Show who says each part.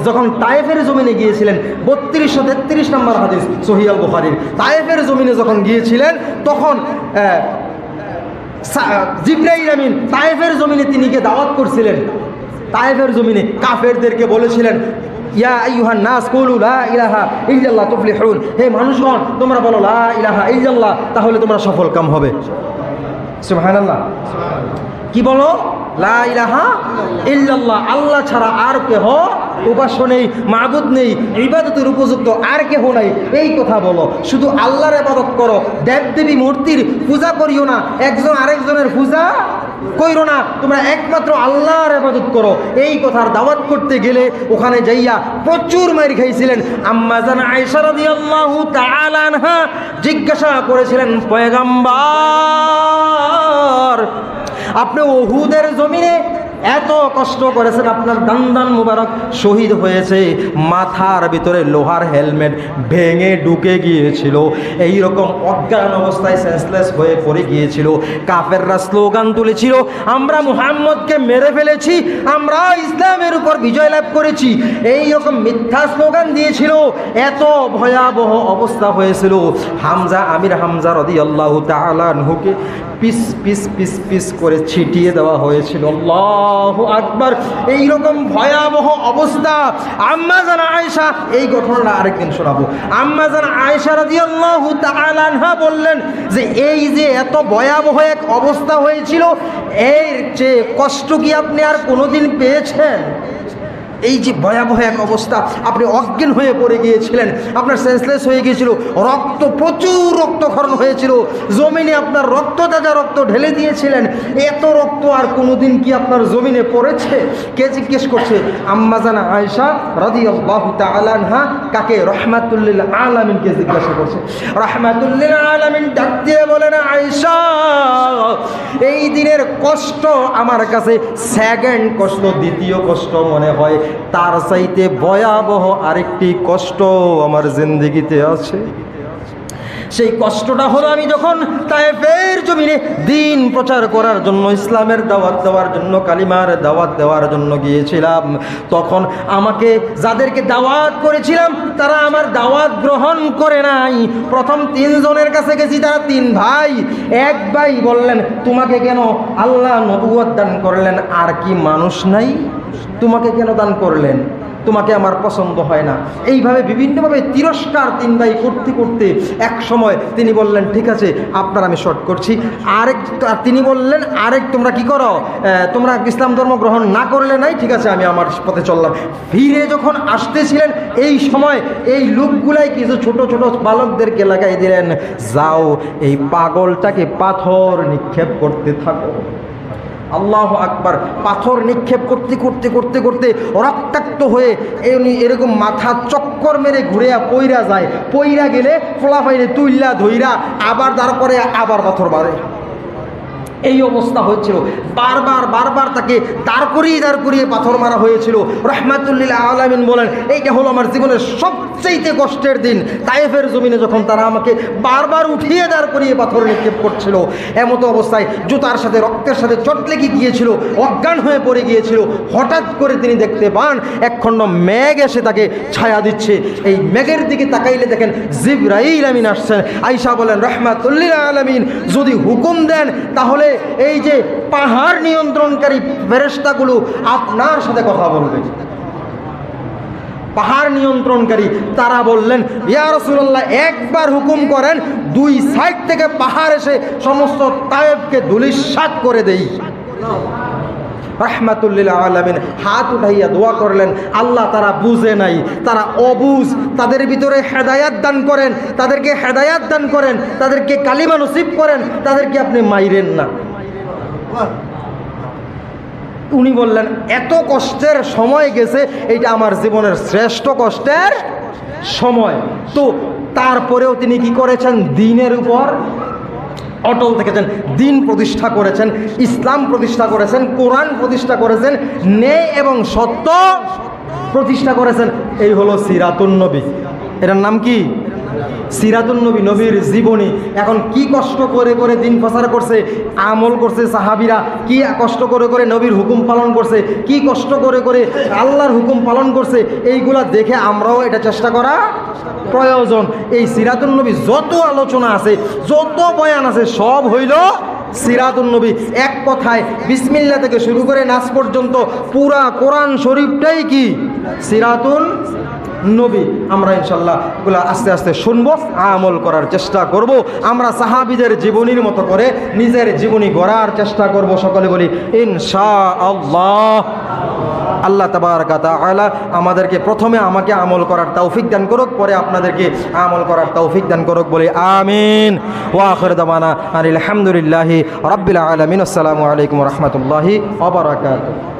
Speaker 1: যখন তায়েফের জমিনে গিয়েছিলেন, 3233 নম্বর হাদিস সহিহ আল বুখারীর, তায়েফের জমিনে যখন গিয়েছিলেন তখন জিবরাইল আমিন তায়েফের জমিনে তিনি গিয়ে দাওয়াত করছিলেন। তায়েফের জমিনে কাফেরদেরকে বলেছিলেন, ইয়া আইয়ুহান নাস কুলু লা ইলাহা ইল্লাল্লাহ তুফলিহুন, হে মানুষগণ তোমরা বলো লা ইলাহা ইল্লাল্লাহ, তাহলে তোমরা সফলকাম হবে। সুবহানাল্লাহ। কি বলো? লা ইলাহা ইল্লাল্লাহ, আল্লাহ ছাড়া আর কেহ উপাস্য নেই, মাবুদ নেই, ইবাদতের উপযুক্ত আর কেহ নাই, এই কথা বলো। শুধু আল্লাহর ইবাদত করো, দেবদেবী মূর্তির পূজা করিও না, একজন আরেকজনের পূজা কইরো না, তোমরা একমাত্র আল্লাহর ইবাদত করো। এই কথার দাওয়াত করতে গেলে ওখানে যাইয়া প্রচুর মাইর খাইছিলেন। আম্মা জান আয়েশা রাদিয়াল্লাহু তাআলা আনহা জিজ্ঞাসা করেছিলেন, পয়গম্বর আপনি উহুদের জমিনে এত কষ্ট করেছেন, আপনার দান্দান মুবারক শহীদ হয়েছে, মাথার ভিতরে লোহার হেলমেট ভেঙে ঢুকে গিয়েছিল, এই রকম অজ্ঞান অবস্থায় সেন্সলেস হয়ে পড়ে গিয়েছিল। কাফেররা স্লোগান তুলেছিল, আমরা মুহাম্মদকে মেরে ফেলেছি, আমরা ইসলামের উপর বিজয় লাভ করেছি, এই রকম মিথ্যা স্লোগান দিয়েছিল। এত ভয়াবহ অবস্থা হয়েছিল, হামজা আমির হামজা রাদিয়াল্লাহু তাআলা আনহুকে পিস পিস পিস পিস করে ছিটিয়ে দেওয়া হয়েছিল। আল্লাহু আকবার। এইরকম ভয়াবহ অবস্থা। আম্মা জান আয়েশা, এই ঘটনাটা আরেকদিন শোনাবো। আম্মা জান আয়েশা রাদিয়াল্লাহু তাআলা আনহা বললেন যে এই যে এত ভয়াবহ এক অবস্থা হয়েছিল, এর চেয়ে কষ্ট কি আপনি আর কোনোদিন পেয়েছেন? এই যে ভয়াবহ এক অবস্থা, আপনি অজ্ঞান হয়ে পড়ে গিয়েছিলেন, আপনার সেন্সলেস হয়ে গিয়েছিল, রক্ত প্রচুর রক্তক্ষরণ হয়েছিল, জমিনে আপনার রক্ত তাজা রক্ত ঢেলে দিয়েছিলেন, এত রক্ত আর কোনোদিন কি আপনার জমিনে পড়েছে? কে জিজ্ঞেস করছে? আম্মা জান আয়েশা রাদিয়াল্লাহু তাআলা আনহা। কাকে? রাহমাতুল লিল আলামিনকে জিজ্ঞাসা করছে। রাহমাতুল লিল আলামিন ডাক দিয়ে বলেন, আয়েশা এই দিনের কষ্ট আমার কাছে সেকেন্ড কষ্ট, দ্বিতীয় কষ্ট মনে হয়, তার চাইতে ভয়াবহ আরেকটি কষ্ট আমার জিন্দেগিতে আছে। সেই কষ্টটা হলো, আমি যখন তায়েফের জমিনে দ্বীন প্রচার করার জন্য, ইসলামের দাওয়াত দেওয়ার জন্য, কালিমার দাওয়াত দেওয়ার জন্য গিয়েছিলাম, তখন আমাকে যাদেরকে দাওয়াত করেছিলাম তারা আমার দাওয়াত গ্রহণ করে নাই। প্রথম 3 জনের কাছে গেছি, তারা 3 ভাই। এক ভাই বললেন, তোমাকে কেন আল্লাহ নবুয়ত দান করলেন? আর কি মানুষ নাই? তোমাকে কেন দান করলেন? তোমাকে আমার পছন্দ হয় না। এইভাবে বিভিন্নভাবে তিরস্কার 3 ভাই করতে করতে এক সময় তিনি বললেন, ঠিক আছে আপনার আমি শর্ট করছি। তিনি বললেন, তোমরা কি করো? তোমরা ইসলাম ধর্ম গ্রহণ না করলে নাই, ঠিক আছে আমি আমার পথে চললাম। ফিরে যখন আসতেছিলেন এই সময় এই লোকগুলাই কিছু ছোট ছোট বালকদেরকে লাগাই দিলেন, যাও এই পাগলটাকে পাথর নিক্ষেপ করতে থাকো। আল্লাহু আকবার। পাথর নিক্ষেপ করতে করতে করতে করতে রক্তাক্ত হয়ে এরকম মাথা চক্কর মেরে ঘুরে পইরা যায়। পইরা গেলে ফোলাফাইলে তুইল্লা ধইরা আবার তারপরে আবার পাথর বাড়ে। এই অবস্থা হয়েছিল। বারবার তাকে দাঁড় করিয়ে পাথর মারা হয়েছিল। রাহমাতুল লিল আলামিন বলেন, এইটা হলো আমার জীবনের সবচেয়ে কষ্টের দিন। তায়েফের জমিনে যখন তারা আমাকে বারবার উঠিয়ে দাঁড় করিয়ে পাথর নিক্ষেপ করছিল, এমতো অবস্থায় জুতার সাথে রক্তের সাথে চট লেগে গিয়েছিল, অজ্ঞান হয়ে পড়ে গিয়েছিল। হঠাৎ করে তিনি দেখতে পান একখণ্ড মেঘ এসে তাকে ছায়া দিচ্ছে। এই মেঘের দিকে তাকাইলে দেখেন জিবরাইল আমিন আসছেন। আয়েশা বলেন, রাহমাতুল লিল আলামিন যদি হুকুম দেন তাহলে এই যে পাহাড় নিয়ন্ত্রণকারী ফেরেশতাগুলো আপনার সাথে কথা বলবে। পাহাড় নিয়ন্ত্রণকারী তারা বললেন, ইয়া রাসূলুল্লাহ একবার হুকুম করেন, 2 সাইড থেকে পাহাড় এসে সমস্ত তায়েফকে ধূলিসাৎ করে দেই। রাহমাতুল লিল আলামিন হাত উঠাইয়া দোয়া করলেন, আল্লাহ তারা বুঝে নাই, তারা অবুঝ, তাদের ভিতরে হেদায়াত দান করেন, তাদেরকে হেদায়াত দান করেন, তাদেরকে কালিমা নসিব করেন, তাদেরকে আপনি মাইরেন না। উনি বললেন, এত কষ্টের সময় গেছে, এইটা আমার জীবনের শ্রেষ্ঠ কষ্টের সময়। তো তারপরেও তিনি কি করেছেন? দ্বীনের উপর অটল থেকেছেন, দ্বীন প্রতিষ্ঠা করেছেন, ইসলাম প্রতিষ্ঠা করেছেন, কোরআন প্রতিষ্ঠা করেছেন, ন্যায় এবং সত্য প্রতিষ্ঠা করেছেন। এই হলো সিরাতুন নবী। এটার নাম কি? সিরাতুন নবী, নবীর জীবনী। এখন কি কষ্ট করে করে দিন প্রচার করছে, আমল করছে সাহাবীরা, কি কষ্ট করে করে নবীর হুকুম পালন করছে, কি কষ্ট করে করে আল্লাহর হুকুম পালন করছে, এইগুলা দেখে আমরাও এটা চেষ্টা করা প্রয়োজন। এই সিরাতুন নবী যত আলোচনা আছে, যত বয়ান আছে, সব হইল সিরাতুন নবী। এক কথায় বিসমিল্লাহ থেকে শুরু করে নাস পর্যন্ত পুরা কোরআন শরীফটাই কি সিরাতুন নবী। আমরা ইনশাল্লাহ এগুলো আস্তে আস্তে শুনবো, আমল করার চেষ্টা করব। আমরা সাহাবীদের জীবনীর মতো করে নিজের জীবনী গড়ার চেষ্টা করব। সকলে বলি ইনশাআল্লাহ। আল্লাহ তাবারক ওয়া তাআলা আমাদেরকে প্রথমে আমাকে আমল করার তৌফিক দান করুক, পরে আপনাদেরকে আমল করার তৌফিক দান করুক, বলি আমিন। ওয়া আখির দাওয়ানা আলহামদুলিল্লাহি রাব্বিল আলামিন। আসসালামু আলাইকুম ওয়া রাহমাতুল্লাহি ওয়া বারাকাতুহু।